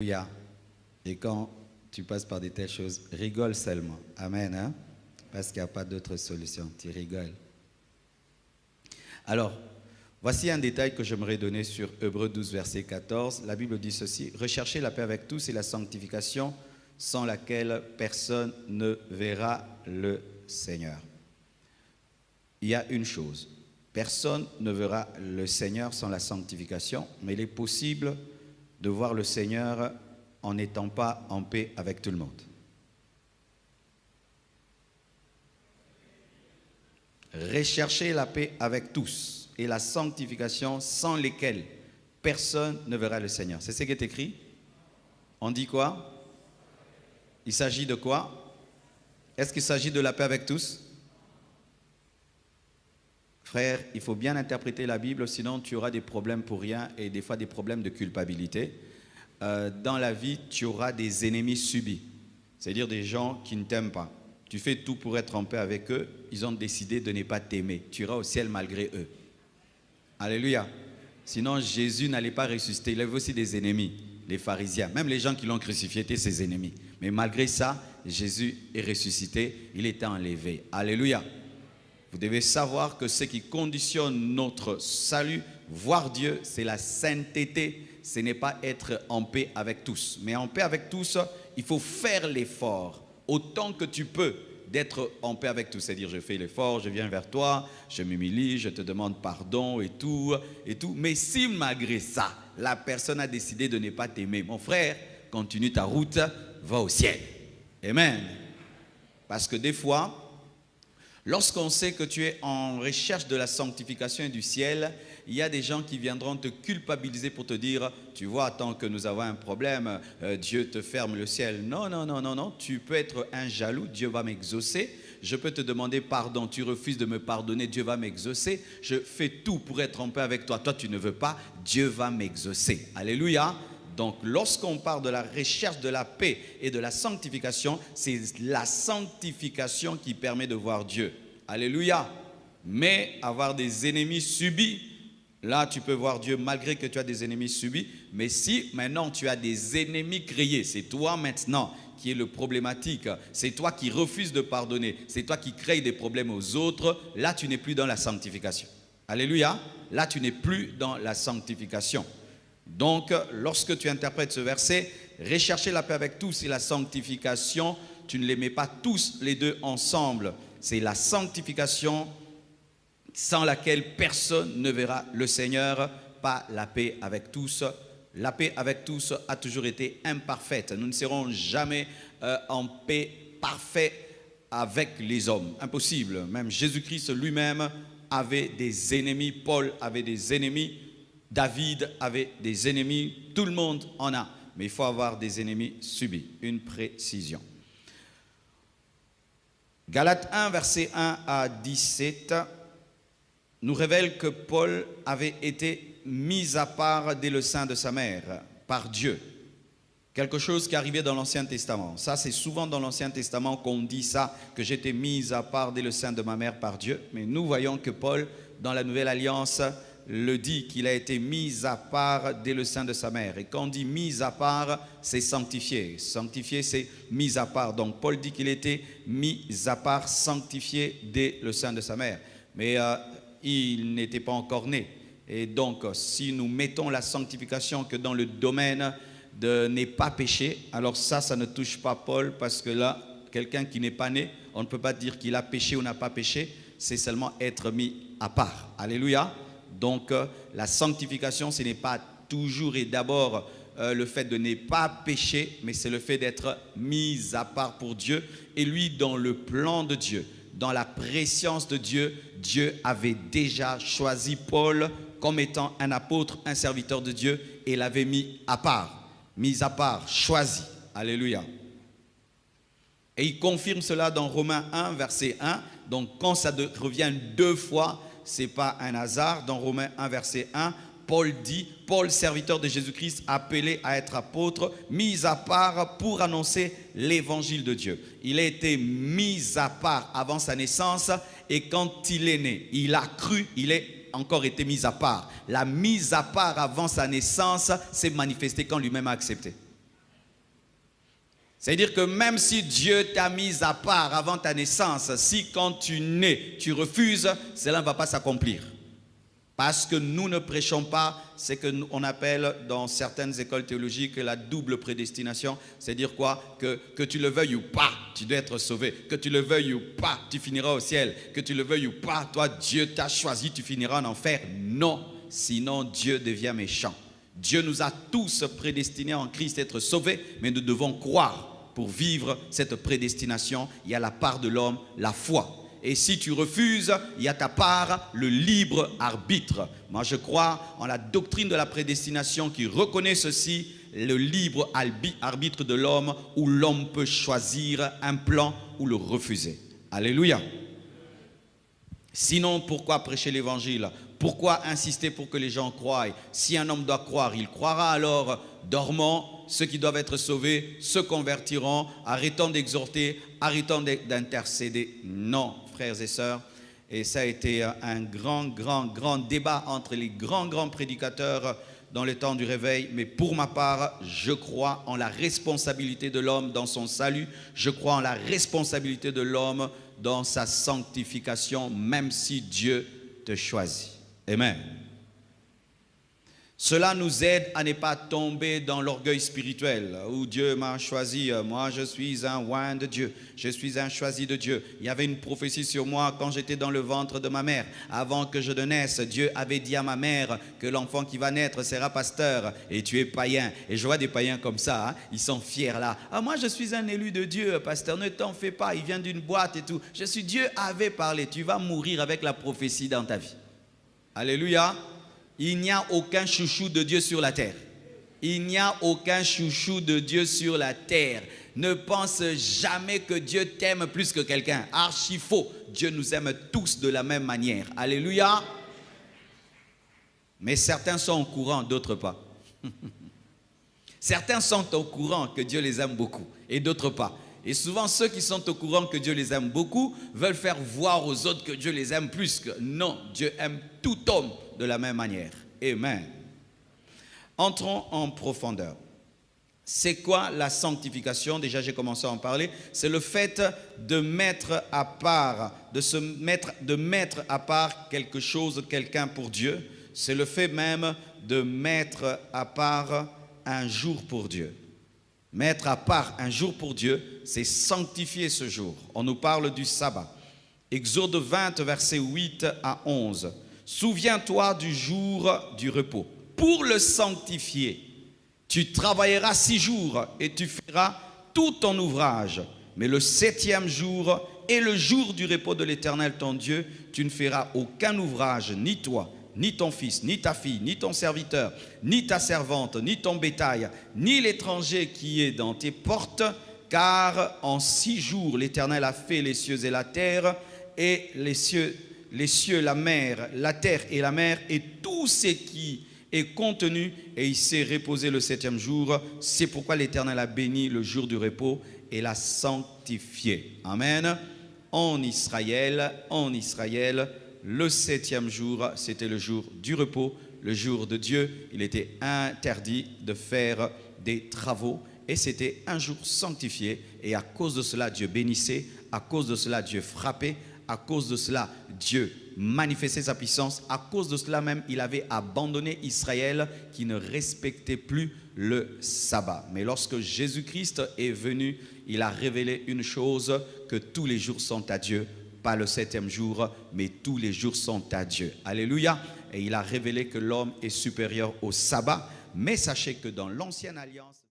Alléluia. Et quand tu passes par de telles choses, rigole seulement. Amen. Hein? Parce qu'il n'y a pas d'autre solution. Tu rigoles. Alors, voici un détail que j'aimerais donner sur Hébreux 12, verset 14. La Bible dit ceci: recherchez la paix avec tous et la sanctification, sans laquelle personne ne verra le Seigneur. Il y a une chose. Personne ne verra le Seigneur sans la sanctification, mais il est possible de voir le Seigneur en n'étant pas en paix avec tout le monde. Recherchez la paix avec tous et la sanctification sans lesquelles personne ne verra le Seigneur. C'est ce qui est écrit. On dit quoi? Il s'agit de quoi? Est-ce qu'il s'agit de la paix avec tous? Frère, il faut bien interpréter la Bible, sinon tu auras des problèmes pour rien et des fois des problèmes de culpabilité. Dans la vie, tu auras des ennemis subis, c'est-à-dire des gens qui ne t'aiment pas. Tu fais tout pour être en paix avec eux, ils ont décidé de ne pas t'aimer. Tu iras au ciel malgré eux. Alléluia. Sinon, Jésus n'allait pas ressusciter. Il avait aussi des ennemis, les pharisiens. Même les gens qui l'ont crucifié étaient ses ennemis. Mais malgré ça, Jésus est ressuscité, il était enlevé. Alléluia. Vous devez savoir que ce qui conditionne notre salut, voir Dieu, c'est la sainteté. Ce n'est pas être en paix avec tous. Mais en paix avec tous, il faut faire l'effort, autant que tu peux, d'être en paix avec tous. C'est-à-dire, je fais l'effort, je viens vers toi, je m'humilie, je te demande pardon et tout. Mais si malgré ça, la personne a décidé de ne pas t'aimer, mon frère, continue ta route, va au ciel. Amen. Parce que des fois, lorsqu'on sait que tu es en recherche de la sanctification et du ciel, il y a des gens qui viendront te culpabiliser pour te dire, tu vois, tant que nous avons un problème, Dieu te ferme le ciel. Non, non, non, non, non, tu peux être un jaloux, Dieu va m'exaucer. Je peux te demander pardon, tu refuses de me pardonner, Dieu va m'exaucer. Je fais tout pour être en paix avec toi, toi tu ne veux pas, Dieu va m'exaucer. Alléluia. Donc, lorsqu'on parle de la recherche de la paix et de la sanctification, c'est la sanctification qui permet de voir Dieu. Alléluia. Mais avoir des ennemis subis, là, tu peux voir Dieu malgré que tu as des ennemis subis. Mais si maintenant tu as des ennemis créés, c'est toi maintenant qui est le problématique. C'est toi qui refuses de pardonner. C'est toi qui crée des problèmes aux autres. Là, tu n'es plus dans la sanctification. Alléluia. Là, tu n'es plus dans la sanctification. Donc, lorsque tu interprètes ce verset, rechercher la paix avec tous et la sanctification, tu ne les mets pas tous les deux ensemble. C'est la sanctification sans laquelle personne ne verra le Seigneur, pas la paix avec tous. La paix avec tous a toujours été imparfaite. Nous ne serons jamais en paix parfaite avec les hommes. Impossible. Même Jésus-Christ lui-même avait des ennemis. Paul avait des ennemis. David avait des ennemis, tout le monde en a, mais il faut avoir des ennemis subis, une précision. Galates 1, verset 1 à 17, nous révèle que Paul avait été mis à part dès le sein de sa mère, par Dieu. Quelque chose qui arrivait dans l'Ancien Testament. Ça, c'est souvent dans l'Ancien Testament qu'on dit ça, que j'étais mis à part dès le sein de ma mère par Dieu. Mais nous voyons que Paul, dans la Nouvelle Alliance, le dit qu'il a été mis à part dès le sein de sa mère. Et quand on dit mis à part, c'est sanctifié. Sanctifié, c'est mis à part. Donc Paul dit qu'il était mis à part, sanctifié dès le sein de sa mère. Mais il n'était pas encore né. Et donc, si nous mettons la sanctification que dans le domaine de n'est pas péché, alors ça ne touche pas Paul, parce que là, quelqu'un qui n'est pas né, on ne peut pas dire qu'il a péché ou n'a pas péché, c'est seulement être mis à part. Alléluia. Donc, la sanctification, ce n'est pas toujours et d'abord le fait de ne pas pécher, mais c'est le fait d'être mis à part pour Dieu. Et lui, dans le plan de Dieu, dans la préscience de Dieu, Dieu avait déjà choisi Paul comme étant un apôtre, un serviteur de Dieu, et l'avait mis à part, choisi. Alléluia. Et il confirme cela dans Romains 1, verset 1. Donc, quand ça revient deux fois, ce n'est pas un hasard. Dans Romains 1, verset 1, Paul dit, Paul, serviteur de Jésus-Christ, appelé à être apôtre, mis à part pour annoncer l'évangile de Dieu. Il a été mis à part avant sa naissance, et quand il est né, il a cru, il est encore été mis à part. La mise à part avant sa naissance s'est manifestée quand lui-même a accepté. C'est-à-dire que même si Dieu t'a mis à part avant ta naissance, si quand tu nais, tu refuses, cela ne va pas s'accomplir. Parce que nous ne prêchons pas ce qu'on appelle dans certaines écoles théologiques la double prédestination. C'est-à-dire quoi? Que tu le veuilles ou pas, tu dois être sauvé. Que tu le veuilles ou pas, tu finiras au ciel. Que tu le veuilles ou pas, toi, Dieu t'a choisi, tu finiras en enfer. Non, sinon Dieu devient méchant. Dieu nous a tous prédestinés en Christ à être sauvés, mais nous devons croire pour vivre cette prédestination. Il y a la part de l'homme, la foi. Et si tu refuses, il y a ta part, le libre arbitre. Moi, je crois en la doctrine de la prédestination qui reconnaît ceci, le libre arbitre de l'homme, où l'homme peut choisir un plan ou le refuser. Alléluia. Sinon, pourquoi prêcher l'évangile? Pourquoi insister pour que les gens croient? Si un homme doit croire, il croira alors. Dormons, ceux qui doivent être sauvés se convertiront, arrêtons d'exhorter, arrêtons d'intercéder. Non, frères et sœurs, et ça a été un grand débat entre les grands prédicateurs dans le temps du réveil, mais pour ma part, je crois en la responsabilité de l'homme dans son salut, je crois en la responsabilité de l'homme dans sa sanctification, même si Dieu te choisit. Amen. Cela nous aide à ne pas tomber dans l'orgueil spirituel, où Dieu m'a choisi, moi je suis un oint de Dieu, je suis un choisi de Dieu. Il y avait une prophétie sur moi quand j'étais dans le ventre de ma mère. Avant que je ne naisse, Dieu avait dit à ma mère que l'enfant qui va naître sera pasteur et tu es païen. Et je vois des païens comme ça, hein, ils sont fiers là. Ah, moi je suis un élu de Dieu, pasteur, ne t'en fais pas, il vient d'une boîte et tout. Dieu avait parlé, tu vas mourir avec la prophétie dans ta vie. Alléluia. Il n'y a aucun chouchou de Dieu sur la terre. Il n'y a aucun chouchou de Dieu sur la terre. Ne pense jamais que Dieu t'aime plus que quelqu'un. Archi faux. Dieu nous aime tous de la même manière. Alléluia. Mais certains sont au courant, d'autres pas. Certains sont au courant que Dieu les aime beaucoup et d'autres pas. Et souvent, ceux qui sont au courant que Dieu les aime beaucoup veulent faire voir aux autres que Dieu les aime plus que... Non, Dieu aime tout homme de la même manière. Amen. Entrons en profondeur. C'est quoi la sanctification? Déjà, j'ai commencé à en parler. C'est le fait de mettre à part, de mettre à part quelque chose, quelqu'un pour Dieu. C'est le fait même de mettre à part un jour pour Dieu. Mettre à part un jour pour Dieu, c'est sanctifier ce jour. On nous parle du sabbat. Exode 20, versets 8 à 11. Souviens-toi du jour du repos. Pour le sanctifier, tu travailleras 6 jours et tu feras tout ton ouvrage. Mais le 7e jour est le jour du repos de l'Éternel ton Dieu. Tu ne feras aucun ouvrage, ni toi, ni ton fils, ni ta fille, ni ton serviteur, ni ta servante, ni ton bétail, ni l'étranger qui est dans tes portes, car en 6 jours l'Éternel a fait les cieux et la terre, et les cieux, la mer, la terre et la mer, et tout ce qui est contenu, et il s'est reposé le 7e jour. C'est pourquoi l'Éternel a béni le jour du repos et l'a sanctifié. Amen. En Israël, le 7e jour, c'était le jour du repos, le jour de Dieu. Il était interdit de faire des travaux et c'était un jour sanctifié. Et à cause de cela, Dieu bénissait, à cause de cela, Dieu frappait, à cause de cela, Dieu manifestait sa puissance. À cause de cela même, il avait abandonné Israël qui ne respectait plus le sabbat. Mais lorsque Jésus-Christ est venu, il a révélé une chose, que tous les jours sont à Dieu. Pas le 7e jour, mais tous les jours sont à Dieu. Alléluia. Et il a révélé que l'homme est supérieur au sabbat. Mais sachez que dans l'ancienne alliance...